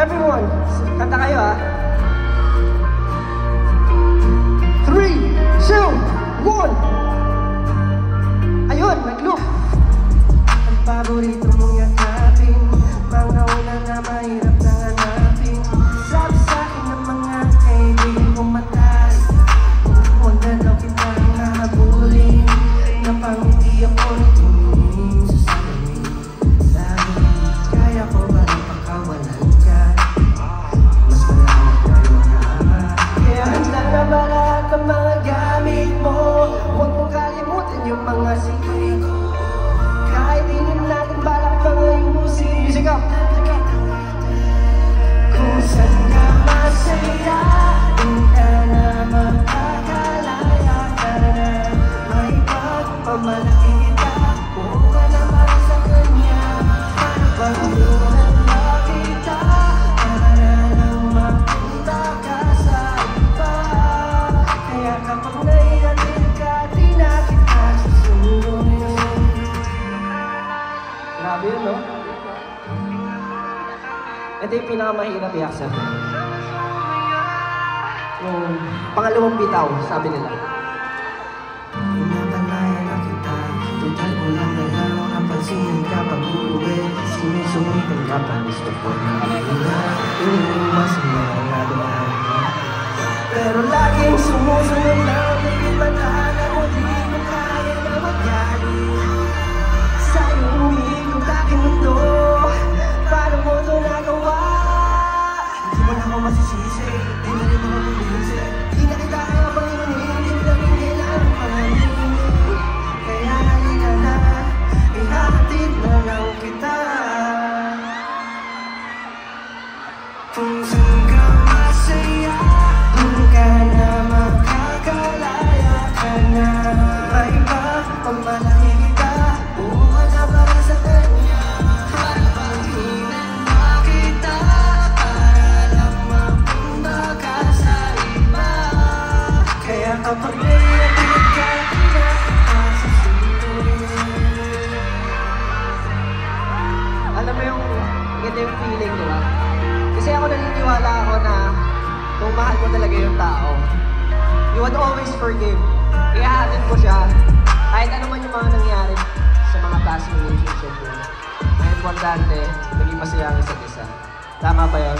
Everyone, kanta kayo ha. 3, 2, 1. Ayun, nag-loop. Ang paborito mong yakapin, mga una na mahirap na hanapin. Sabi sa'kin ng mga kaibigan kong matay, kung dalaw kitang nahabulin, napangiti ako nito sa salamin. Kaya ko ba rin pagkawalan ka? Mas malawak na yung hama. Kaya handa na ba lahat ng mga gamit mo? Huwag mong kalimutan yung mga sikreto. Kahit hindi natin balak pa ngayusin. Music up! Kung saan ka masaya, kung ka na magkakalaya ka na, may pagpamalaki kita, buka naman sa kanya. Pagluhan na kita, para lang mapunta ka sa iba. Kaya kapag naihatid ka, di na kita susunod. Grabe yun, no? Ito yung pinakamahirap i-accept. Yung pangalawang bitaw, sabi nila. Pinapanaya na kita, tutal mo lang na lang napansinin ka pag-uwi. Sinusungitan ka pa, gusto ko na ina. Inuwas mo na nadumaan. Pero laging sumusunod na ulit matana mo, di mo kaya na magyari. Sa'yo umiikot aking mundo, paano mo ito nagawa? Hindi mo na ako masisisi, di na rin ako bumisi. Di na kita kaya panginunin, di na rin kailangan panganin. Kaya halika na, ihahatid na lang kita. Kung saan ka masaya, kung ka na magkakalaya ka na, may pagpamalaki kita, buka na para sa kanya. Pagpaginan na kita, para lang mapunta ka sa iba. Kaya kapag naihatid ka, di na kita susunod. Alam mo yung ganda yung feeling, di ba? Kasi ako naniniwala ako na kung mahal mo talaga yung tao, you would always forgive. Ihahatid ko siya kahit ano man yung mga nangyari sa mga past relationship mo. Ang importante, naging masaya ang isa't isa. Tama ba yun?